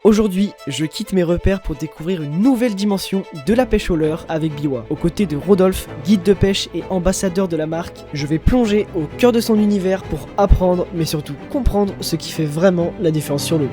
Aujourd'hui, je quitte mes repères pour découvrir une nouvelle dimension de la pêche au leurre avec Biwa. Aux côtés de Rodolphe, guide de pêche et ambassadeur de la marque, je vais plonger au cœur de son univers pour apprendre, mais surtout comprendre ce qui fait vraiment la différence sur l'eau.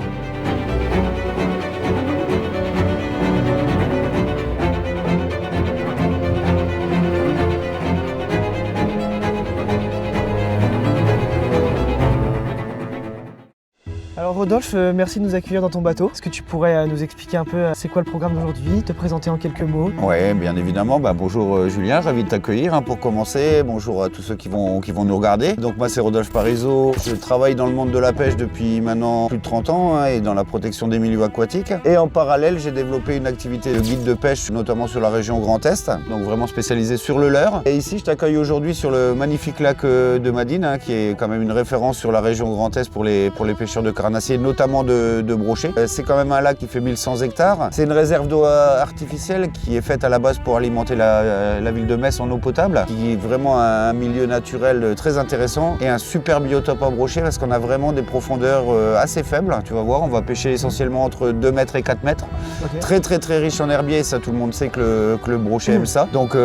Alors Rodolphe, merci de nous accueillir dans ton bateau. Est-ce que tu pourrais nous expliquer un peu c'est quoi le programme d'aujourd'hui, te présenter en quelques mots? Oui, bien évidemment. Bonjour Julien, ravi de t'accueillir pour commencer. Bonjour à tous ceux qui vont nous regarder. Donc moi c'est Rodolphe Parisot. Je travaille dans le monde de la pêche depuis maintenant plus de 30 ans et dans la protection des milieux aquatiques. Et en parallèle, j'ai développé une activité de guide de pêche, notamment sur la région Grand Est, donc vraiment spécialisée sur le leurre. Et ici, je t'accueille aujourd'hui sur le magnifique lac de Madine, qui est quand même une référence sur la région Grand Est pour les pêcheurs de carnassiers, notamment de brochets. C'est quand même un lac qui fait 1100 hectares. C'est une réserve d'eau artificielle qui est faite à la base pour alimenter la ville de Metz en eau potable, qui est vraiment un milieu naturel très intéressant et un super biotope à brocher parce qu'on a vraiment des profondeurs assez faibles. Tu vas voir, on va pêcher essentiellement entre 2 mètres et 4 mètres. Okay. Très riche en herbier, ça tout le monde sait que le brochet aime ça. Donc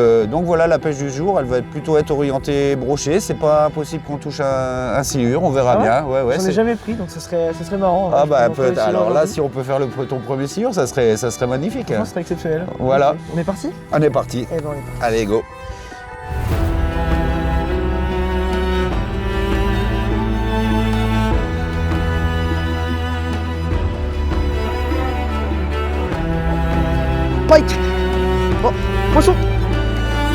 voilà, la pêche du jour, elle va plutôt être orientée brochet. C'est pas impossible qu'on touche un silure, on verra bien. Ouais, j'en ai jamais pris, donc ce serait marrant. Ah bah peut-être. Alors là, si on peut faire ton premier silure, ça serait magnifique. Ça serait exceptionnel. Voilà. Okay. On est parti? On est parti. Eh ben, on est parti. Allez, go. Pike! Oh, poisson!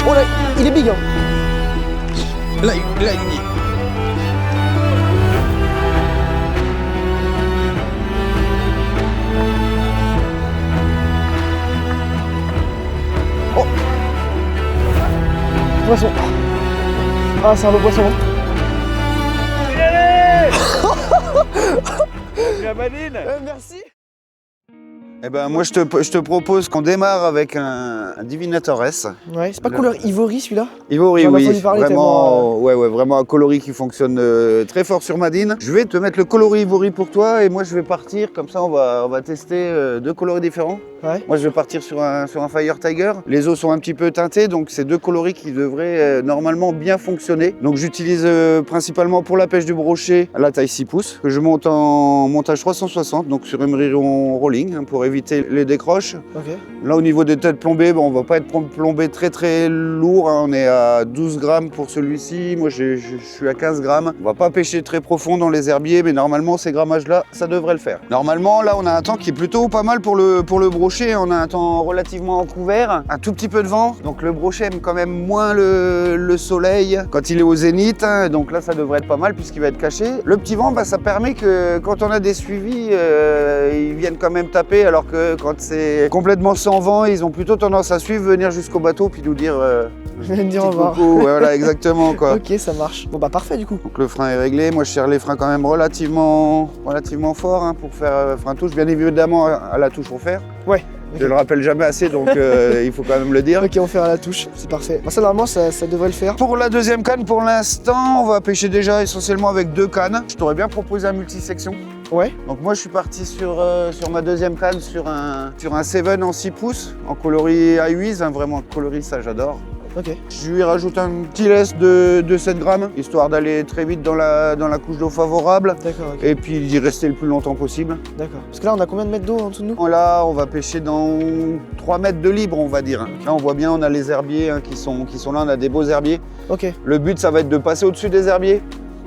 Oh là, il est big hein. Là, il est... Oh! Poisson! Ah, c'est un beau poisson! La Madine! Merci! Eh ben moi je te propose qu'on démarre avec un Divinator S. Ouais, c'est pas couleur Ivory celui-là? Ivory, oui, vraiment, tellement... ouais, vraiment un coloris qui fonctionne très fort sur Madine. Je vais te mettre le coloris Ivory pour toi et moi je vais partir, comme ça on va tester 2 coloris différents. Ouais. Moi je vais partir sur un Fire Tiger. Les eaux sont un petit peu teintées, donc c'est 2 coloris qui devraient normalement bien fonctionner. Donc j'utilise principalement pour la pêche du brochet la taille 6 pouces, que je monte en montage 360, donc sur Emery Rolling, pour éviter les décroches. Okay. Là au niveau des têtes plombées, on va pas être plombé très lourd, on est à 12 grammes pour celui-ci, moi je suis à 15 grammes. On va pas pêcher très profond dans les herbiers, mais normalement ces grammages-là, ça devrait le faire. Normalement là on a un temps qui est plutôt pas mal pour le brochet, on a un temps relativement couvert, un tout petit peu de vent, donc le brochet aime quand même moins le soleil quand il est au zénith, donc là ça devrait être pas mal puisqu'il va être caché. Le petit vent, ça permet que quand on a des suivis, ils viennent quand même taper, alors que quand c'est complètement sans vent, ils ont plutôt tendance à suivre, venir jusqu'au bateau puis nous dire dire au revoir. Voilà, exactement quoi. Ok, ça marche. Bon bah parfait du coup. Donc le frein est réglé, moi je serre les freins quand même relativement fort pour faire frein touche, bien évidemment à la touche au fer. Ouais. Je le rappelle jamais assez, donc il faut quand même le dire. Ok, on fait à la touche, c'est parfait. Ça normalement ça devrait le faire. Pour la deuxième canne, pour l'instant, on va pêcher déjà essentiellement avec 2 cannes. Je t'aurais bien proposé un multisection. Ouais. Donc moi je suis parti sur ma deuxième canne sur un 7 en 6 pouces, en coloris I8, vraiment coloris ça j'adore. Ok. Je lui rajoute un petit laisse de 7 grammes, histoire d'aller très vite dans la couche d'eau favorable. D'accord. Okay. Et puis d'y rester le plus longtemps possible. D'accord. Parce que là on a combien de mètres d'eau en dessous de nous? Là on va pêcher dans 3 mètres de libre on va dire. Là on voit bien, on a les herbiers qui sont là, on a des beaux herbiers. Ok. Le but ça va être de passer au-dessus des herbiers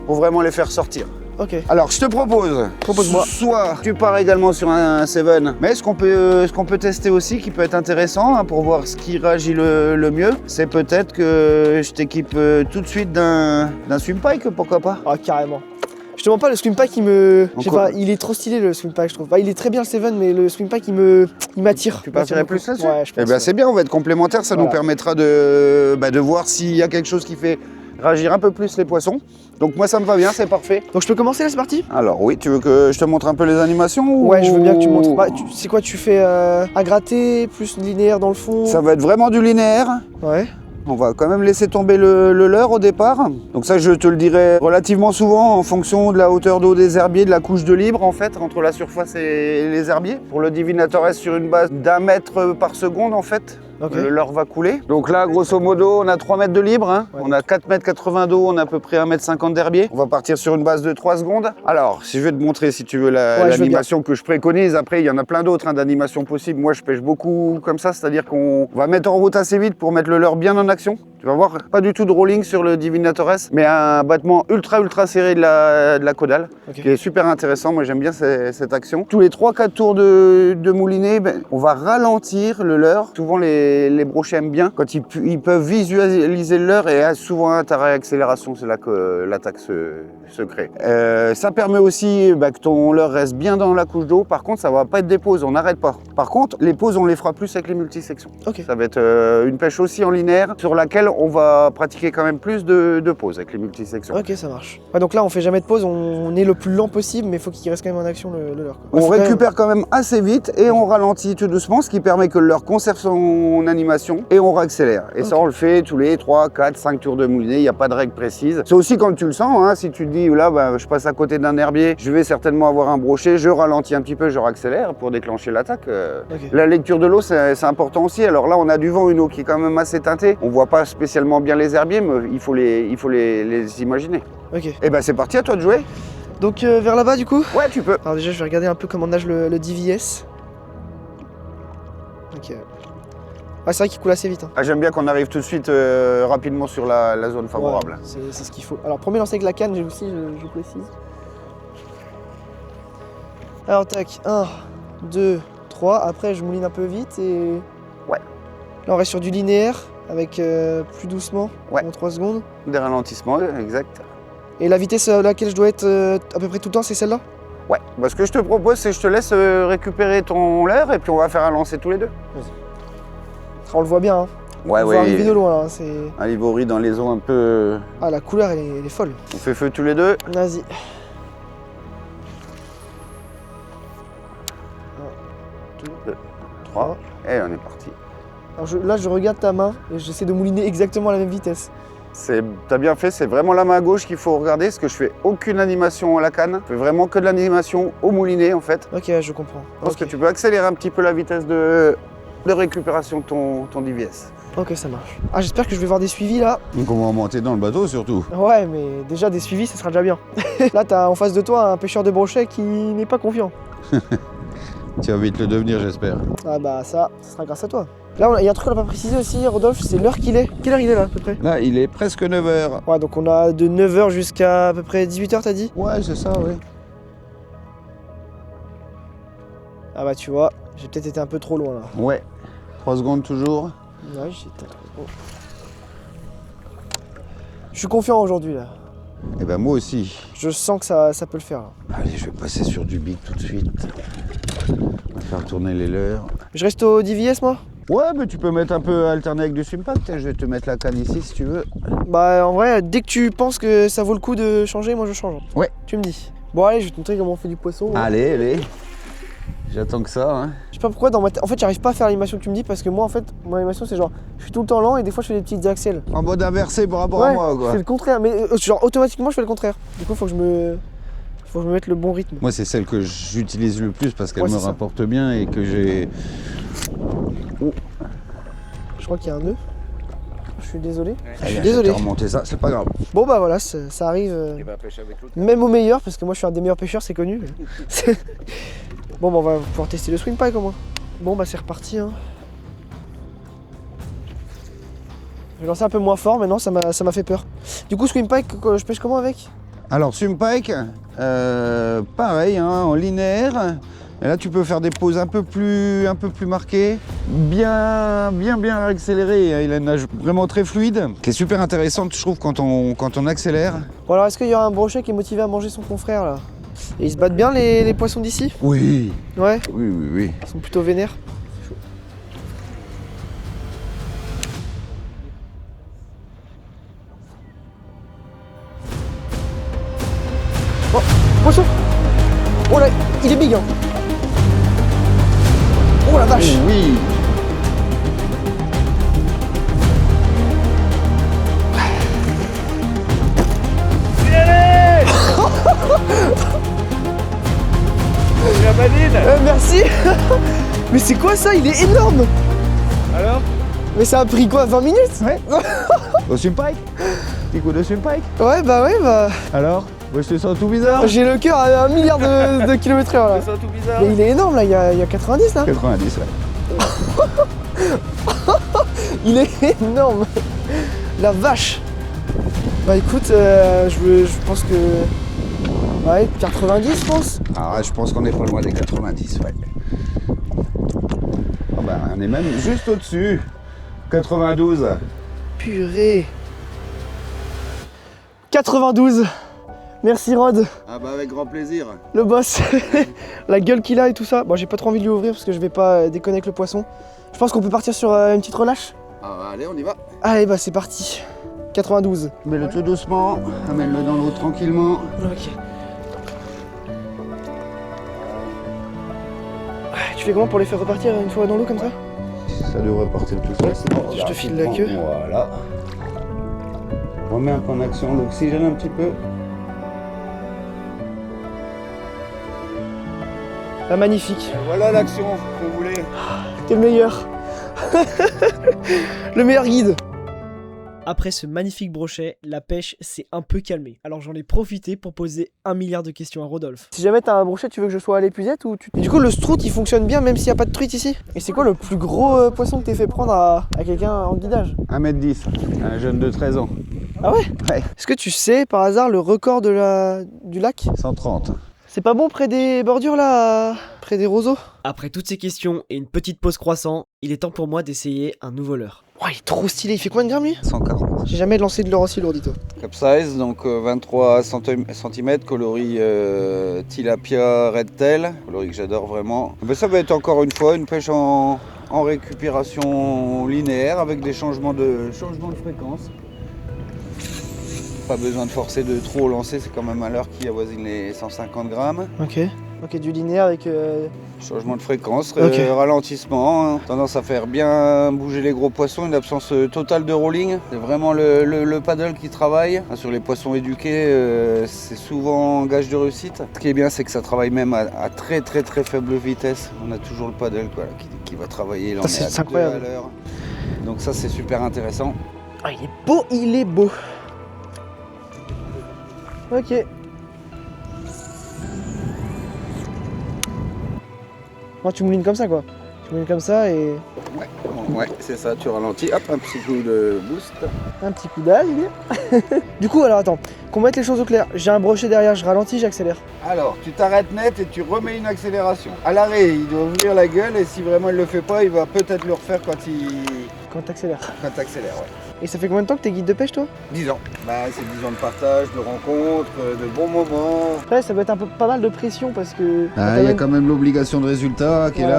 pour vraiment les faire sortir. Ok. Alors je te propose-moi. Soit tu pars également sur un 7, mais ce qu'on peut tester aussi qui peut être intéressant pour voir ce qui réagit le mieux, c'est peut-être que je t'équipe tout de suite d'un swim pike, pourquoi pas? Ah carrément. Je te mens pas, le swim pack il est trop stylé le swim pack je trouve. Il est très bien le 7 mais le swim pack il m'attire. Tu partirais plus là-dessus? Ouais, je pense. Eh bien c'est bien, on va être complémentaires, ça nous permettra de voir s'il y a quelque chose qui fait réagir un peu plus les poissons. Donc moi ça me va bien, c'est parfait. Donc je peux commencer là, c'est parti? Alors oui, tu veux que je te montre un peu les animations ou... Ouais, je veux bien que tu me montres. C'est quoi, tu fais à gratter, plus linéaire dans le fond? Ça va être vraiment du linéaire. Ouais. On va quand même laisser tomber le leurre au départ. Donc ça, je te le dirai relativement souvent en fonction de la hauteur d'eau des herbiers, de la couche de libre en fait, entre la surface et les herbiers. Pour le Divinatores, sur une base d'1 mètre par seconde en fait. Okay. Le leurre va couler. Donc là, grosso modo, on a 3 mètres de libre. Hein. Ouais. On a 4,80 m d'eau, on a à peu près 1,50 m d'herbier. On va partir sur une base de 3 secondes. Alors, si je vais te montrer, si tu veux, l'animation que je préconise. Après, il y en a plein d'autres d'animations possibles. Moi, je pêche beaucoup comme ça, c'est-à-dire qu'on va mettre en route assez vite pour mettre le leurre bien en action. Tu vas voir, pas du tout de rolling sur le Divinatores, mais un battement ultra serré de la caudale, okay, qui est super intéressant. Moi, j'aime bien cette action. Tous les 3-4 tours de moulinet, on va ralentir le leurre. Souvent, les brochets aiment bien quand ils peuvent visualiser le leurre et souvent à ta réaccélération, c'est là que l'attaque se crée. Ça permet aussi que ton leurre reste bien dans la couche d'eau. Par contre, ça va pas être des pauses, on n'arrête pas. Par contre, les pauses, on les fera plus avec les multisections. Okay. Ça va être une pêche aussi en linéaire sur laquelle on va pratiquer quand même plus de pauses avec les multisections. Ok, ça marche. Ouais, donc là, on fait jamais de pause, on est le plus lent possible, mais il faut qu'il reste quand même en action le leurre. On récupère quand même assez vite et on ralentit tout doucement, ce qui permet que le leurre conserve son animation et on réaccélère. Et okay, ça, on le fait tous les 3, 4, 5 tours de moulinet, il n'y a pas de règle précise. C'est aussi quand tu le sens, hein, si tu te dis, là, je passe à côté d'un herbier, je vais certainement avoir un brochet, je ralentis un petit peu, je réaccélère pour déclencher l'attaque. Okay. La lecture de l'eau, c'est important aussi. Alors là, on a du vent, une eau qui est quand même assez teintée. On voit pas spécialement bien les herbiers, mais il faut les imaginer. Ok. Et ben c'est parti, à toi de jouer. Donc vers là-bas du coup? Ouais, tu peux. Alors déjà, je vais regarder un peu comment nage le DVS. Ok. Ah, c'est vrai qu'il coule assez vite. Hein. Ah, j'aime bien qu'on arrive tout de suite rapidement sur la zone favorable. Ouais, c'est ce qu'il faut. Alors premier lancer avec la canne, aussi, je précise. Alors tac, 1, 2, 3. Après, je mouline un peu vite et... Ouais. Là, on reste sur du linéaire. Avec plus doucement, en 3 secondes. Des ralentissements, exact. Et la vitesse à laquelle je dois être à peu près tout le temps, c'est celle-là? Ouais, bah, ce que je te propose, c'est que je te laisse récupérer ton leurre et puis on va faire un lancer tous les deux. On le voit bien, hein. Ouais, on voit arriver de loin, là. Un Livori dans les eaux un peu... Ah, la couleur, elle est folle. On fait feu tous les deux. Vas-y. 1, 2, 3, et on est parti. Alors là, je regarde ta main et j'essaie de mouliner exactement à la même vitesse. T'as bien fait, c'est vraiment la main gauche qu'il faut regarder, parce que je fais aucune animation à la canne. Je fais vraiment que de l'animation au moulinet, en fait. Ok, je comprends. Je pense que tu peux accélérer un petit peu la vitesse de récupération de ton DVS. Ok, ça marche. Ah, j'espère que je vais voir des suivis, là. Donc on va monter dans le bateau, surtout. Ouais, mais déjà, des suivis, ça sera déjà bien. Là, t'as en face de toi un pêcheur de brochet qui n'est pas confiant. Tu vas vite le devenir, j'espère. Ah bah ça sera grâce à toi. Là, il y a un truc qu'on n'a pas précisé aussi, Rodolphe, c'est l'heure qu'il est. Quelle heure il est là, à peu près? Là, il est presque 9h. Ouais, donc on a de 9h jusqu'à peu près 18h, t'as dit? Ouais, c'est ça, oui. Ah bah tu vois, j'ai peut-être été un peu trop loin, là. Ouais. 3 secondes toujours. Ouais, j'étais trop loin. Je suis confiant aujourd'hui, là. Eh ben moi aussi. Je sens que ça peut le faire, là. Allez, je vais passer sur du big tout de suite. On va faire tourner les leurres. Je reste au DVS, moi? Ouais, mais tu peux mettre un peu alterner avec du swimpact. Je vais te mettre la canne ici si tu veux. Bah en vrai, dès que tu penses que ça vaut le coup de changer, moi je change. Ouais. Tu me dis. Bon allez, je vais te montrer comment on fait du poisson. Allez, allez. J'attends que ça, hein. Je sais pas pourquoi dans ma tête. En fait, j'arrive pas à faire l'animation que tu me dis parce que moi, en fait, mon animation c'est genre, je suis tout le temps lent et des fois je fais des petites accels. En mode inversé par rapport à moi, quoi. C'est le contraire, mais genre automatiquement je fais le contraire. Du coup, faut que je me mette le bon rythme. Moi, c'est celle que j'utilise le plus parce qu'elle me rapporte bien et que j'ai. Je crois qu'il y a un nœud. Je suis désolé. Je suis désolé. Remonter ça, c'est pas grave. Bon bah voilà, ça arrive. Même au meilleur, parce que moi je suis un des meilleurs pêcheurs, c'est connu. Bon bah on va pouvoir tester le swing pike au moins. Bon bah c'est reparti, hein. Je vais lancer un peu moins fort, maintenant ça m'a fait peur. Du coup swing pike, je pêche comment avec? Alors swing pike, pareil, hein, en linéaire. Et là tu peux faire des pauses un peu plus marquées, bien accélérées. Il a une nage vraiment très fluide, qui est super intéressante je trouve quand on accélère. Bon alors est-ce qu'il y aura un brochet qui est motivé à manger son confrère là? Et ils se battent bien les poissons d'ici? Oui. Ouais? Oui. Ils sont plutôt vénères. Oh, poisson! Oh là, il est big hein! Oh la vache! Oui! Mais c'est quoi ça? Il est énorme. Alors? Mais ça a pris quoi, 20 minutes? Ouais. Ocean Pike? Petit coup d'Ocean Pike? Ouais, bah. Alors? Moi je te sens tout bizarre. J'ai le cœur à 1 milliard de kilomètres heure là. Je te sens tout bizarre. Mais il est énorme là, il y a 90 là. 90, ouais. Il est énorme. La vache. Bah écoute, je pense que... Ouais, 90 je pense. Ah ouais, je pense qu'on est pas loin des 90, ouais. Oh bah, on est même juste au-dessus. 92. Purée. 92. Merci Rod, Ah bah avec grand plaisir. le boss. La gueule qu'il a et tout ça. Bon, j'ai pas trop envie de lui ouvrir parce que je vais pas déconner avec le poisson. Je pense qu'on peut partir sur une petite relâche. Ah, allez, on y va. Allez, bah c'est parti. 92. Mets-le tout doucement, amène-le dans l'eau tranquillement. Ok. Tu fais comment pour les faire repartir une fois dans l'eau comme ça? Ça devrait partir tout seul, sinon Je te file la queue. Voilà. Remets un peu en action l'oxygène un petit peu. Ah, magnifique. Voilà l'action que vous voulez. T'es le meilleur. Le meilleur guide. Après ce magnifique brochet, la pêche s'est un peu calmée. Alors j'en ai profité pour poser 1 milliard de questions à Rodolphe. Si jamais t'as un brochet, tu veux que je sois à l'épuisette ou tu... Et du coup le strout il fonctionne bien même s'il n'y a pas de truite ici. Et c'est quoi le plus gros poisson que t'aies fait prendre à quelqu'un en guidage? 1m10, un jeune de 13 ans. Ah ouais? Ouais. Est-ce que tu sais par hasard le record du lac? 130. C'est pas bon près des bordures là, près des roseaux? Après toutes ces questions et une petite pause croissant, il est temps pour moi d'essayer un nouveau leurre. Oh, il est trop stylé, il fait combien de grammes lui? 140. J'ai jamais lancé de leurre aussi lourd, dis-toi. Capsize, donc 23 cm, coloris tilapia red tail, coloris que j'adore vraiment. Mais ça va être encore une fois une pêche en récupération linéaire avec des changements de fréquence. Pas besoin de forcer de trop lancer, c'est quand même un leurre qui avoisine les 150 grammes. Ok, du linéaire avec... Changement de fréquence, Ok. ralentissement, tendance à faire bien bouger les gros poissons, une absence totale de rolling. C'est vraiment le paddle qui travaille. Sur les poissons éduqués, c'est souvent gage de réussite. Ce qui est bien, c'est que ça travaille même à très faible vitesse. On a toujours le paddle quoi, qui va travailler. Là, on C'est est à 2 incroyable. à l'heure. Donc ça, c'est super intéressant. Ah, il est beau, il est beau. Ok. Moi, tu moulines comme ça, quoi. Tu moulines comme ça et Ouais, c'est ça, tu ralentis, hop, un petit coup de boost. un petit coup d'ail. Du coup, alors attends, qu'on mette les choses au clair. J'ai un brochet derrière, je ralentis, j'accélère. Alors, tu t'arrêtes net et tu remets une accélération. À l'arrêt, il doit ouvrir la gueule et si vraiment il le fait pas, il va peut-être le refaire quand t'accélères. t'accélères, ouais. Et ça fait combien de temps que t'es guide de pêche, toi? 10 ans. Bah, c'est 10 ans de partage, de rencontres, de bons moments. Après, ça doit être un peu pas mal de pression parce que... Il y a quand même l'obligation de résultat qui est Voilà.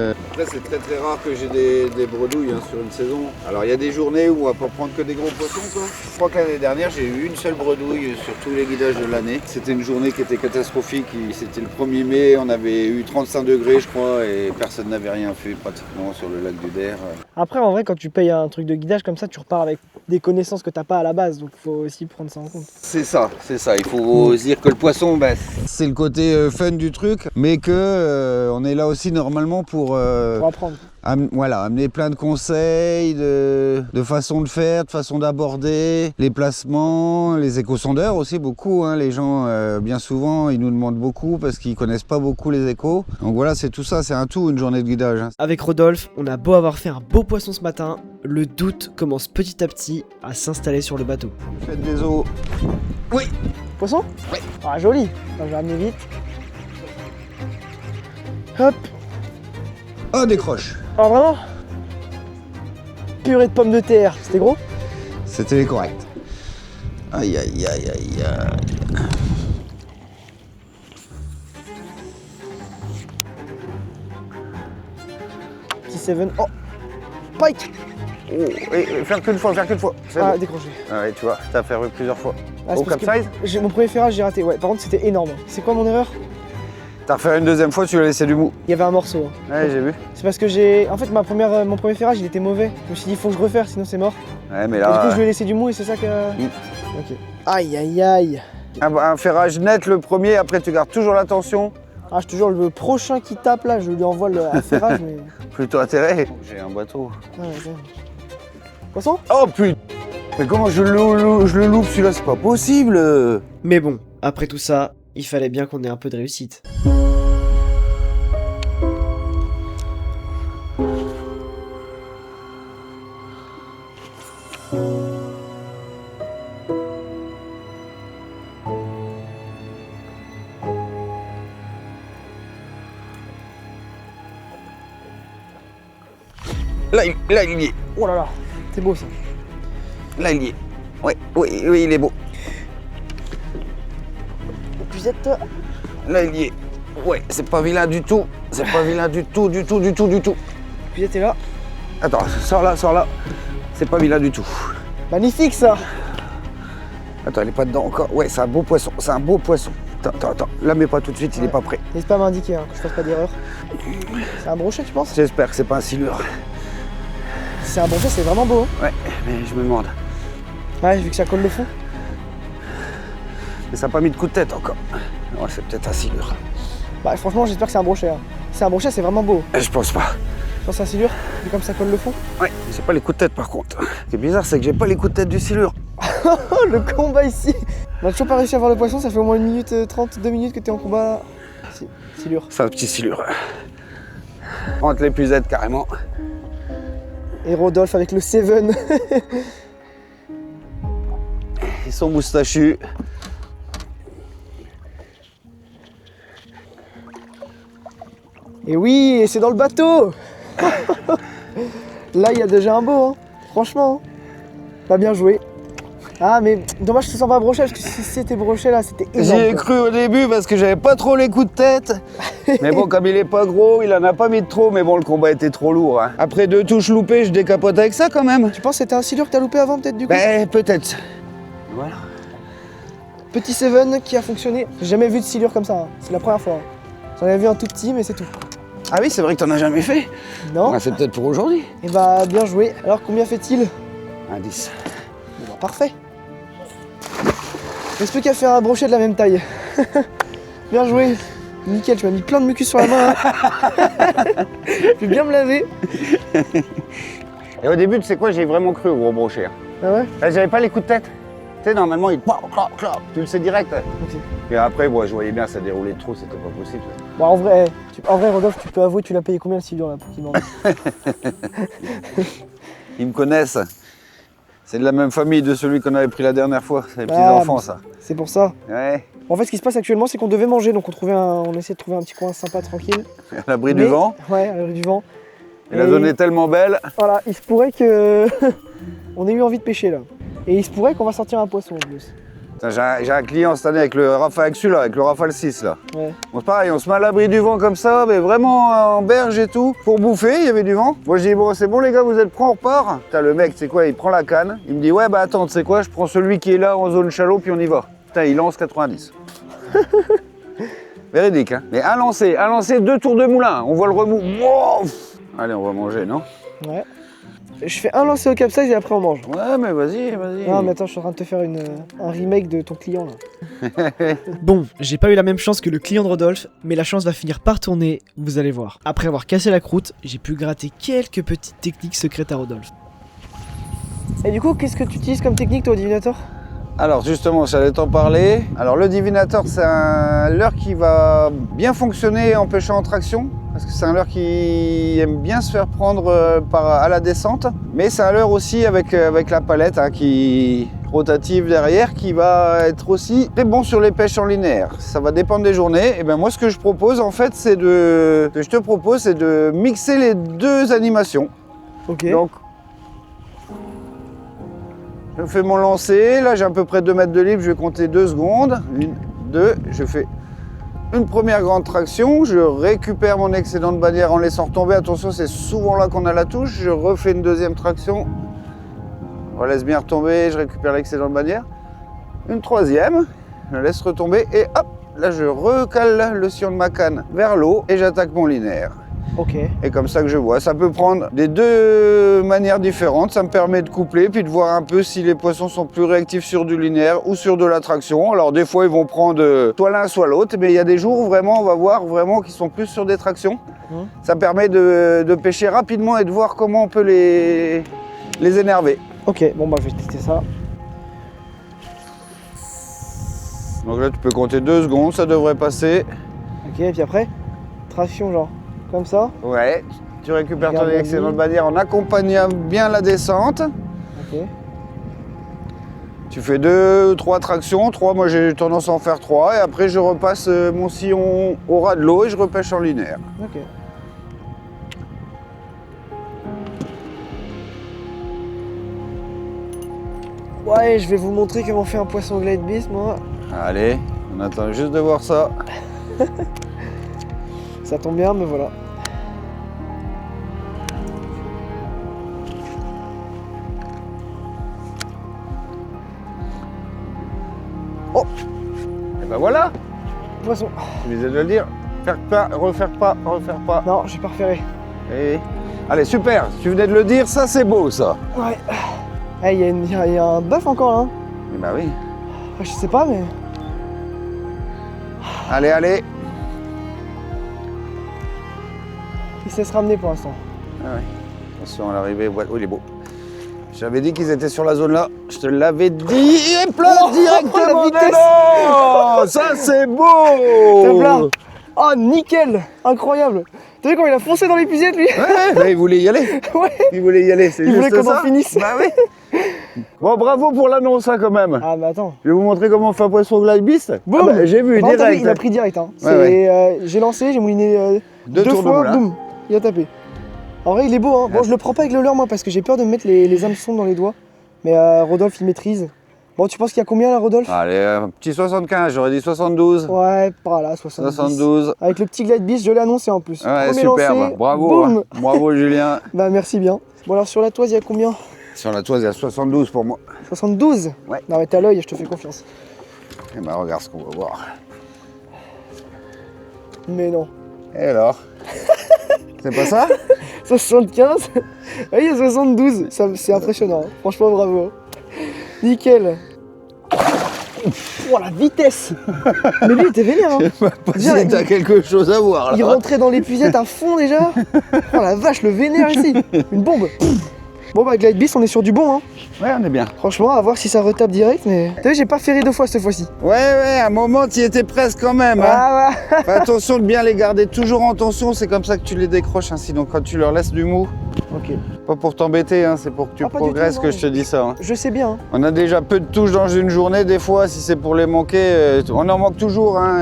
là. Après, c'est très rare que j'ai des bredouilles sur une saison. Alors, il y a des journées où on va pas prendre que des gros poissons, quoi. Je crois que l'année dernière, j'ai eu une seule bredouille sur tous les guidages de l'année. C'était une journée qui était catastrophique. C'était le 1er mai, on avait eu 35 degrés, je crois, et personne n'avait rien fait pratiquement sur le lac du Der. Après, en vrai, quand tu payes un truc de guidage comme ça, tu repars avec des connaissances que t'as pas à la base, donc faut aussi prendre ça en compte. C'est ça. Il faut se dire que le poisson, c'est le côté fun du truc, mais que on est là aussi normalement pour Pour apprendre. amener plein de conseils, de façon de faire, de façon d'aborder, les placements, les échosondeurs aussi beaucoup. Les gens, bien souvent, ils nous demandent beaucoup parce qu'ils connaissent pas beaucoup les échos. Donc voilà, c'est tout ça, c'est un tout, une journée de guidage. Avec Rodolphe, on a beau avoir fait un beau poisson ce matin, le doute commence petit à petit à s'installer sur le bateau. Faites des eaux. Oui. Poisson? Oui. Ah, joli. Enfin, je vais ramener vite. Hop. Oh, décroche. Oh, vraiment? Purée de pommes de terre. C'était gros? C'était correct. Aïe. Petit 7. Oh. Pike. Oh, et faire qu'une fois. C'est Ah, bon. décroché. Ouais, tu vois, t'as fait plusieurs fois. Ah, c'est Au parce que capsize? mon premier ferrage, j'ai raté. Ouais, par contre, c'était énorme. C'est quoi mon erreur? T'as refait une deuxième fois, tu l'as laissé du mou. Il y avait un morceau. Ouais, j'ai vu. C'est parce que j'ai. En fait, mon premier ferrage, il était mauvais. Je me suis dit, faut que je refaire, sinon c'est mort. Ouais, mais Et du coup, là, je lui ai laissé du mou et c'est ça que. Ok. Aïe. un ferrage net le premier, après tu gardes toujours la tension Ah, je te jure, le prochain qui tape là, je lui envoie le ferrage, mais. Plutôt intérêt. J'ai un bateau. Ah, ouais. Poisson? Oh putain! Mais comment je le loupe celui-là, c'est pas possible! Mais bon, après tout ça, il fallait bien qu'on ait un peu de réussite. Là, il y est. Oh là là, c'est beau ça. Là, il y est. Ouais, oui, il est beau. Épuisette. Là, il y est. Ouais, c'est pas vilain du tout. C'est pas vilain du tout. Épuisette est là. Attends, sors là. C'est pas vilain du tout. Magnifique ça. Attends, elle est pas dedans encore. Ouais, c'est un beau poisson. Attends. Là, mets pas tout de suite, il est pas prêt. N'hésite pas à m'indiquer, hein, que je fasse pas d'erreur. C'est un brochet, tu penses? J'espère que c'est pas un silure. Si c'est un brochet, c'est vraiment beau. Hein. Ouais, mais je me demande. Ouais, vu que ça colle le fond. Mais ça n'a pas mis de coup de tête encore. Ouais, c'est peut-être un silure. Bah franchement, j'espère que c'est un brochet. Hein. Si c'est un brochet, c'est vraiment beau. Je pense pas. Je pense que c'est un silure, vu comme ça colle le fond. Ouais, j'ai pas les coups de tête par contre. Ce qui est bizarre, c'est que j'ai pas les coups de tête du silure. Oh, le combat ici. On a toujours pas réussi à voir le poisson, ça fait au moins 1 minute 30, 2 minutes que t'es en combat là. Silure. C'est un petit silure. Entre l'épuisette carrément. Et Rodolphe avec le Seven. Ils sont moustachus. Et oui, et c'est dans le bateau. Là, il y a déjà un beau, hein. Franchement. Pas bien joué. Ah, mais dommage que ce soit pas brochet, parce que si c'était brochet là, c'était énorme. J'y ai cru au début parce que j'avais pas trop les coups de tête. Mais bon, comme il est pas gros, il en a pas mis de trop, mais bon, le combat était trop lourd. Hein. Après 2 touches loupées, je décapote avec ça quand même. Tu penses que c'était un silure que t'as loupé avant, peut-être du coup? Ben, peut-être. Voilà. Petit Seven qui a fonctionné. J'ai jamais vu de silure comme ça, hein. C'est la première fois. Hein. J'en avais vu un tout petit, mais c'est tout. Ah oui, c'est vrai que t'en as jamais fait. Non. Ah, c'est peut-être pour aujourd'hui. Et bah, bien joué. Alors, combien fait-il? Un 10. Bon, bah, parfait. Il reste plus qu'à faire un brochet de la même taille. Bien joué. Nickel, tu m'as mis plein de mucus sur la main. Hein. Je vais bien me laver. Et au début, tu sais quoi, j'ai vraiment cru au gros brochet. Ah ouais? Là, j'avais pas les coups de tête. Tu sais, normalement, il tu le sais direct. Okay. Et après, bon, je voyais bien, ça déroulait trop, c'était pas possible. Bon, en vrai, Rodolphe, tu peux avouer, tu l'as payé combien le silure là pour qu'il m'en Ils me connaissent. C'est de la même famille de celui qu'on avait pris la dernière fois. C'est les petits-enfants, ça. C'est pour ça. Ouais. En fait, ce qui se passe actuellement, c'est qu'on devait manger, donc on essayait de trouver un petit coin sympa, tranquille. À l'abri du vent. Ouais, à l'abri du vent. Et la zone est tellement belle. Voilà, il se pourrait que on ait eu envie de pêcher là. Et il se pourrait qu'on va sortir un poisson en plus. J'ai un client cette année avec le Rafale, celui-là, avec le Rafale 6 là. Ouais. Bon, c'est pareil, on se met à l'abri du vent comme ça, mais vraiment en berge et tout. Pour bouffer, il y avait du vent. Moi je dis bon, c'est bon les gars, vous êtes prêts, on repart. Putain, le mec, c'est quoi, il prend la canne. Il me dit ouais, bah attends, tu sais quoi, je prends celui qui est là en zone shallow, puis on y va. Putain, il lance 90. Véridique, hein. Mais un lancé, 2 tours de moulin. On voit le remous. Wow. Allez, on va manger, non? Ouais. Je fais un lancer au capsize et après on mange. Ouais, mais vas-y. Non, mais attends, je suis en train de te faire un remake de ton client là. Bon, j'ai pas eu la même chance que le client de Rodolphe, mais la chance va finir par tourner, vous allez voir. Après avoir cassé la croûte, j'ai pu gratter quelques petites techniques secrètes à Rodolphe. Et du coup, qu'est-ce que tu utilises comme technique toi au divinator? Alors justement, j'allais t'en parler. Alors le divinator, c'est un leurre qui va bien fonctionner en pêchant en traction. Parce que c'est un leurre qui aime bien se faire prendre à la descente. Mais c'est un leurre aussi avec la palette hein, qui rotative derrière qui va être aussi très bon sur les pêches en linéaire. Ça va dépendre des journées. Et ben moi ce que je propose en fait c'est de mixer les 2 animations. Ok. Donc je fais mon lancer, là j'ai à peu près 2 mètres de libre, je vais compter 2 secondes. 1, 2, je fais une première grande traction, je récupère mon excédent de bannière en laissant retomber. Attention, c'est souvent là qu'on a la touche. Je refais une 2e traction, je laisse bien retomber, je récupère l'excédent de bannière. Une 3e, je laisse retomber et hop, là je recale le sillon de ma canne vers l'eau et j'attaque mon linéaire. Ok. Et comme ça que je vois. Ça peut prendre des deux manières différentes. Ça me permet de coupler puis de voir un peu si les poissons sont plus réactifs sur du linéaire ou sur de la traction. Alors des fois ils vont prendre soit l'un soit l'autre, mais il y a des jours où vraiment on va voir vraiment qu'ils sont plus sur des tractions. Ça permet de pêcher rapidement et de voir comment on peut les énerver. Ok, bon bah je vais tester ça. Donc là tu peux compter 2 secondes, ça devrait passer. Ok, et puis après, traction genre, comme ça. Ouais, tu récupères ton Regarde la excellente ligne. bannière en accompagnant bien la descente. Ok. Tu fais 2, 3 tractions, 3, moi j'ai tendance à en faire 3 et après je repasse mon sillon au ras de l'eau et je repêche en linéaire. Ok. Ouais, je vais vous montrer comment on fait un poisson glide beast, moi. Allez, on attend juste de voir ça. Ça tombe bien, mais voilà. Et ben voilà, Poisson. je disais de le dire. Faire pas, refaire pas, refaire pas. Non, j'ai pas repéré. Et... Allez, super, tu venais de le dire, ça c'est beau ça. Ouais. Eh, il y a un bœuf encore là. Hein. Et ben oui. Je sais pas, mais. Allez, allez. Il sait se ramener pour l'instant. Ah ouais. Attention à l'arrivée, oh il est beau. J'avais dit qu'ils étaient sur la zone là, je te l'avais dit, et plein directement la vitesse. dedans. Ça c'est beau. Top là. Oh, nickel. Incroyable. T'as vu quand il a foncé dans l'épuisette lui? Ouais, bah, il voulait y aller. Ouais. Il voulait y aller, c'est Il juste voulait qu'on ça. en finisse. Bah oui. Bon, bravo pour l'annonce hein, quand même. Ah, mais attends. Je vais vous montrer comment on fait un poisson glide beast. Boum. Ah bah, j'ai vu Par contre, t'as vu, direct. il a pris direct. Hein. Ouais, J'ai lancé, j'ai mouliné Deux deux tours de fois, moulin. boum. Il a tapé. En vrai, il est beau. Hein. Bon, Ouais. je le prends pas avec le leurre moi parce que j'ai peur de me mettre les hameçons dans les doigts. Mais Rodolphe, il maîtrise. Bon, tu penses qu'il y a combien là, Rodolphe? Allez, un petit 75, j'aurais dit 72. Ouais, par là, 70. 72. Avec le petit glide beast, je l'ai annoncé en plus. Ouais, Premier super, lancé, bravo. boum. Hein. Bravo Julien. Bah, merci bien. Bon, alors sur la toise, il y a combien? Sur la toise, il y a 72 pour moi. 72? Ouais. Non, mais t'as l'œil, je te fais confiance. Et bah regarde ce qu'on va voir. Mais non. Et alors? C'est pas ça? 75? Ah, il y a 72. C'est impressionnant. Hein. Franchement, bravo. Hein. Nickel. Oh, la vitesse. Mais lui, il était vénère. Hein. Pas Viens, si t'as quelque chose à voir là. Il rentrait dans l'épuisette à fond déjà. Oh la vache, le vénère ici. Une bombe. Bon bah Glide Beast, on est sur du bon hein. Ouais, on est bien. Franchement, à voir si ça retape direct, mais... T'as vu, j'ai pas ferré 2 fois cette fois-ci. Ouais, à un moment, t'y étais presque quand même. Hein. Ah ouais. Fais attention de bien les garder toujours en tension, c'est comme ça que tu les décroches. Hein. Sinon, quand tu leur laisses du mou, Ok. pas pour t'embêter, hein, c'est pour que tu Ah, pas du tout, progresses non, que je te dis ça. Hein. Je sais bien. Hein. On a déjà peu de touches dans une journée, des fois, si c'est pour les manquer, on en manque toujours, hein,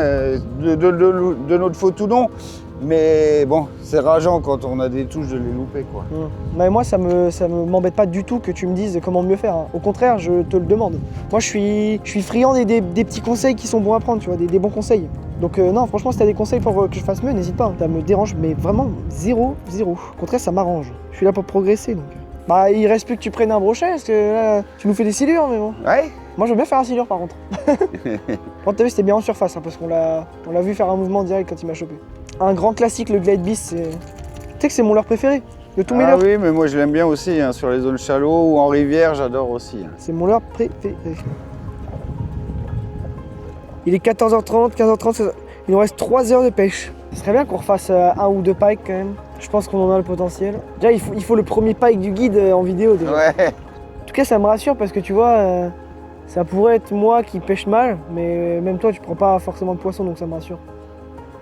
de notre faute ou non. Mais bon, c'est rageant quand on a des touches de les louper, quoi. Mais moi, ça m'embête pas du tout que tu me dises comment mieux faire. Hein. Au contraire, je te le demande. Moi, je suis friand des petits conseils qui sont bons à prendre, tu vois, des bons conseils. Donc non, franchement, si t'as des conseils pour que je fasse mieux, n'hésite pas. Hein. Ça me dérange, mais vraiment, zéro. Au contraire, ça m'arrange. Je suis là pour progresser, donc... Bah, il reste plus que tu prennes un brochet, parce que là, tu nous fais des silures, mais bon. Ouais. Moi, je veux bien faire un silure, par contre. Quand t'as vu, c'était bien en surface, hein, parce qu'on l'a vu faire un mouvement direct quand il m'a chopé. Un grand classique, le Glide Beast, c'est... Tu sais que c'est mon leurre préféré, de tous mes Ah leurres. oui, mais moi je l'aime bien aussi, hein, sur les zones shallow ou en rivière, j'adore aussi. Hein. C'est mon leurre préféré. Il est 14h30, 15h30, il nous reste 3 heures de pêche. Ce serait bien qu'on refasse 1 ou 2 pikes quand même. Je pense qu'on en a le potentiel. Déjà, il faut le premier pike du guide en vidéo. Déjà. Ouais. En tout cas, ça me rassure parce que tu vois, ça pourrait être moi qui pêche mal, mais même toi, tu prends pas forcément de poisson, donc ça me rassure.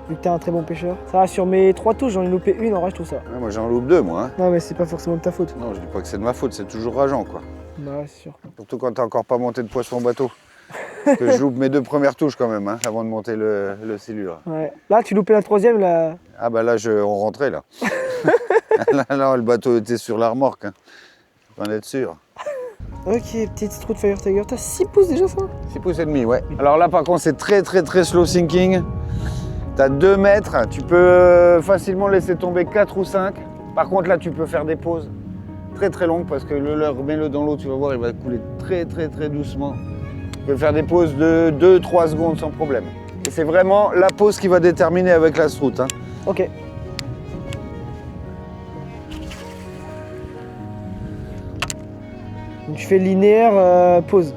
Vu que t'es un très bon pêcheur. Ça va, sur mes 3 touches, j'en ai loupé une, en vrai, je trouve ça. Ouais, moi j'en loupe 2, moi. Hein. Non, mais c'est pas forcément de ta faute. Non, je dis pas que c'est de ma faute, c'est toujours rageant, quoi. Bah ouais, c'est sûr. Surtout quand t'as encore pas monté de poisson au bateau. Parce que je loupe mes 2 premières touches quand même, hein, avant de monter le silure. Ouais. Là, tu loupais la 3ème, là. Ah bah là, on rentrait là. là, le bateau était sur la remorque. Hein. Faut en être sûr. Ok, petite trou de Fire Tiger. T'as 6 pouces déjà, ça? 6 pouces et demi, ouais. Alors là, par contre, c'est très slow sinking. T'as 2 mètres, tu peux facilement laisser tomber 4 ou 5. Par contre, là, tu peux faire des pauses très longues parce que le leurre, mets-le dans l'eau, tu vas voir, il va couler très doucement. Tu peux faire des pauses de 2-3 secondes sans problème. Et c'est vraiment la pause qui va déterminer avec la stroute. Hein. Ok. Donc tu fais linéaire, pause.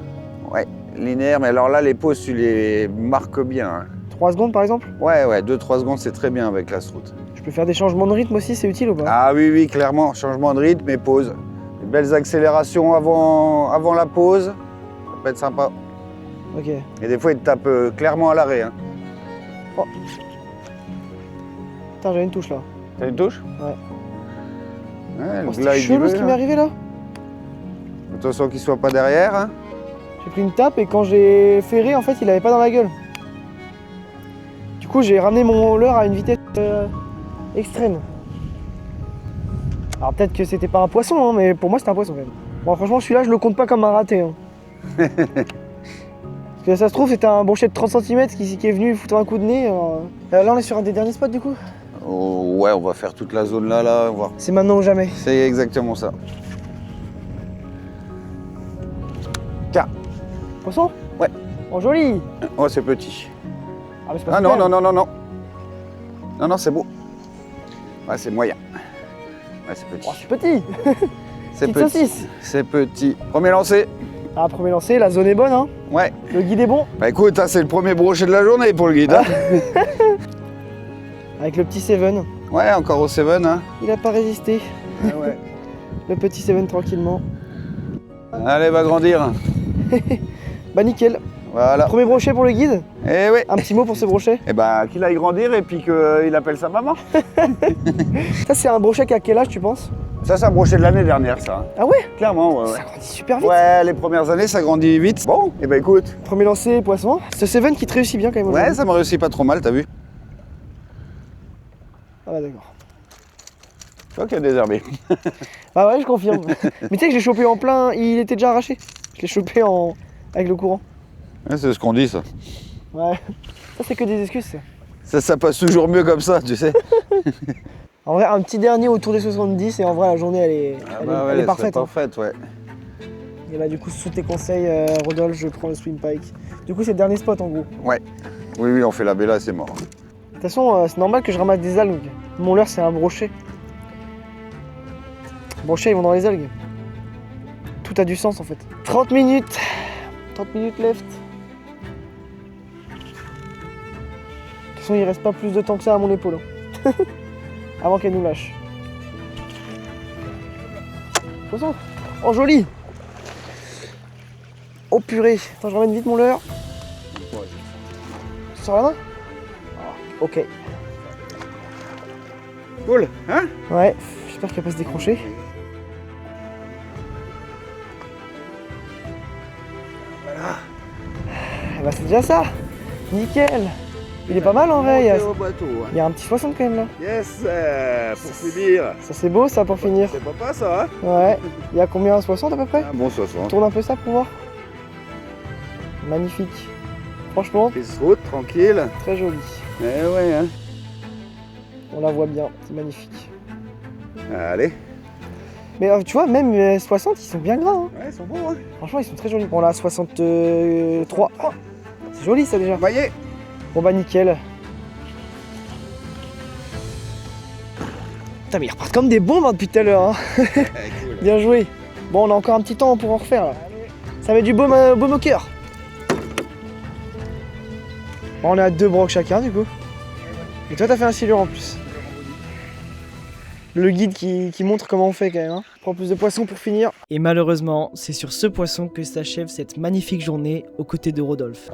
Ouais, linéaire, mais alors là, les pauses, tu les marques bien. Hein. 3 secondes par exemple? Ouais, 2-3 secondes, c'est très bien avec la Strout. Je peux faire des changements de rythme aussi, c'est utile ou pas? Ah oui, clairement, changement de rythme et pause. Des belles accélérations avant la pause, ça peut être sympa. Ok. Et des fois, il te tape clairement à l'arrêt. Hein. Oh. Putain, j'avais une touche là. T'as une touche? Ouais. Ouais, Oh, c'était chelou ce qui m'est arrivé là. Attention qu'il soit pas derrière. Hein. J'ai pris une tape et quand j'ai ferré, en fait, il avait pas dans la gueule. Du coup, j'ai ramené mon leurre à une vitesse extrême. Alors peut-être que c'était pas un poisson, hein, mais pour moi c'était un poisson quand même. Bon, franchement, celui-là, je le compte pas comme un raté. Hein. Parce que ça se trouve, c'était un brochet de 30 cm qui est venu foutre un coup de nez. Alors... Là, on est sur un des derniers spots du coup. Oh, ouais, on va faire toute la zone là, voir. C'est maintenant ou jamais. C'est exactement ça. Car. Poisson? Ouais. Oh, joli. Oh, c'est petit. Ah, mais c'est pas Ah non, super. non. Non, c'est beau. Ouais, c'est moyen. Ouais, c'est petit. Oh, c'est petit. C'est petite petit. saucisse. C'est petit. Premier lancé. Ah, premier lancé, la zone est bonne, hein. Ouais. Le guide est bon. Bah écoute, hein, c'est le premier brochet de la journée pour le guide. Hein. Avec le petit Seven. Ouais, encore au 7. Hein. Il a pas résisté. Ah ouais. Le petit Seven tranquillement. Allez, va grandir. Bah nickel. Voilà. Premier brochet pour le guide. Eh oui. Un petit mot pour ce brochet. Eh ben, qu'il aille grandir et puis qu'il appelle sa maman. Ça c'est un brochet qui a quel âge tu penses? Ça, c'est un brochet de l'année dernière, ça. Ah ouais? Clairement, ouais. Ça grandit super vite. Ouais, les premières années, ça grandit vite. Bon, eh ben écoute. Premier lancé poisson. Ce Seven qui te réussit bien quand même. Ouais, aujourd'hui. ça m'a réussi pas trop mal, t'as vu? Ah bah d'accord. Je crois qu'il y a des herbés. Ah ouais, je confirme. Mais tu sais que je l'ai chopé en plein, il était déjà arraché. Je l'ai chopé avec le courant. Ouais, c'est ce qu'on dit, ça. Ouais. Ça c'est que des excuses ça. Ça passe toujours mieux comme ça, tu sais. En vrai, un petit dernier autour des 70 et en vrai la journée elle est parfaite. Hein. Parfaite, ouais. Et bah du coup sous tes conseils Rodolphe, je prends le swim pike. Du coup c'est le dernier spot en gros. Oui, on fait la bella, c'est mort. De toute façon c'est normal que je ramasse des algues. Mon leurre c'est un brochet. Brochet ils vont dans les algues. Tout a du sens en fait. 30 minutes. 30 minutes left. De toute façon il reste pas plus de temps que ça à mon épaule. Hein. Avant qu'elle nous lâche. Poisson. Oh joli. Oh purée. Attends, je ramène vite mon leurre. Tu sors la main? Ok. Cool, hein? Ouais, j'espère qu'elle va pas se décrocher. Voilà. Eh bah c'est déjà ça. Nickel. Il est pas mal en vrai. Au bateau, hein. Il y a un petit 60 quand même là. Yes, pour finir. Ça c'est beau ça pour finir. C'est pas ça, hein? Ouais. Il y a combien? 60 à peu près? Un bon 60. Tourne un peu ça pour voir. Magnifique. Franchement, Petite route, tranquille. très joli. Eh ouais, hein. On la voit bien, c'est magnifique. Allez. Mais tu vois, même 60, ils sont bien gras. Hein. Ouais, ils sont beaux, hein. Franchement, ils sont très jolis. Bon là, 63. Oh, c'est joli ça déjà. Voyez. Bon bah nickel. Putain mais ils repartent comme des bombes hein, depuis tout à l'heure. Hein. Cool. Bien joué. Bon on a encore un petit temps pour en refaire là. Ça met du baume au cœur. Bon, on est à 2 brocs chacun du coup. Et toi t'as fait un silure en plus. Le guide qui montre comment on fait quand même. Hein. Prends plus de poissons pour finir. Et malheureusement, c'est sur ce poisson que s'achève cette magnifique journée aux côtés de Rodolphe.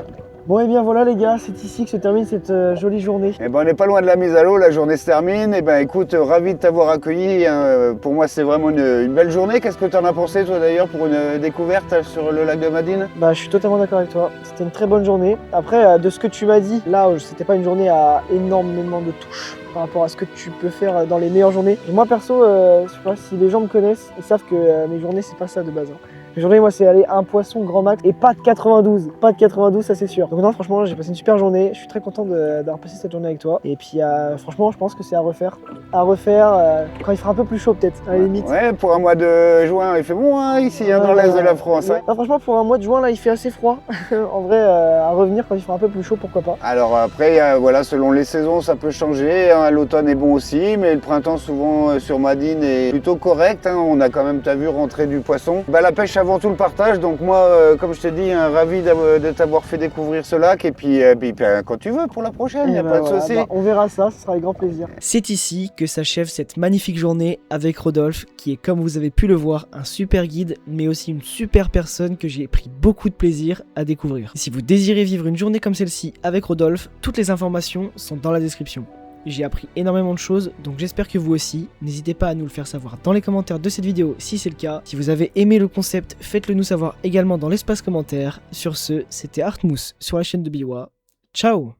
Bon et bien voilà les gars, c'est ici que se termine cette jolie journée. Eh ben, on n'est pas loin de la mise à l'eau, la journée se termine. Eh ben, écoute, ravi de t'avoir accueilli. Hein. Pour moi, c'est vraiment une belle journée. Qu'est-ce que tu en as pensé, toi, d'ailleurs, pour une découverte sur le lac de Madine? Bah je suis totalement d'accord avec toi, c'était une très bonne journée. Après de ce que tu m'as dit, là c'était pas une journée à énormément de touches par rapport à ce que tu peux faire dans les meilleures journées. Et moi perso, je sais pas si les gens me connaissent, ils savent que mes journées c'est pas ça de base. Hein. Mes journées moi c'est aller un poisson grand max et pas de 92. Pas de 92 ça c'est sûr. Donc non franchement j'ai passé une super journée, je suis très content d'avoir passé cette journée avec toi. Et puis franchement je pense que c'est à refaire. À refaire quand il fera un peu plus chaud peut-être, à la limite. Ouais, pour un mois de juin, il fait bon hein, ici, hein, dans l'est de la France. Hein. Non, franchement pour un mois de juin là il fait assez froid. En vrai à revenir quand il fera un peu plus chaud pourquoi pas. Alors après, voilà, selon les saisons, ça peut changer. Hein. L'automne est bon aussi, mais le printemps souvent sur Madine est plutôt correct. Hein. On a quand même, t'as vu, rentré du poisson. Bah, la pêche à avant tout le partage. Donc moi, comme je te dis, ravi de t'avoir fait découvrir ce lac. Et puis, quand tu veux pour la prochaine, il n'y a pas de souci. On verra ça, ce sera avec grand plaisir. C'est ici que s'achève cette magnifique journée avec Rodolphe, qui est, comme vous avez pu le voir, un super guide, mais aussi une super personne que j'ai pris beaucoup de plaisir à découvrir. Si vous désirez vivre une journée comme celle-ci avec Rodolphe, toutes les informations sont dans la description. J'ai appris énormément de choses, donc j'espère que vous aussi. N'hésitez pas à nous le faire savoir dans les commentaires de cette vidéo si c'est le cas. Si vous avez aimé le concept, faites-le nous savoir également dans l'espace commentaire. Sur ce, c'était Artmousse sur la chaîne de Biwa. Ciao!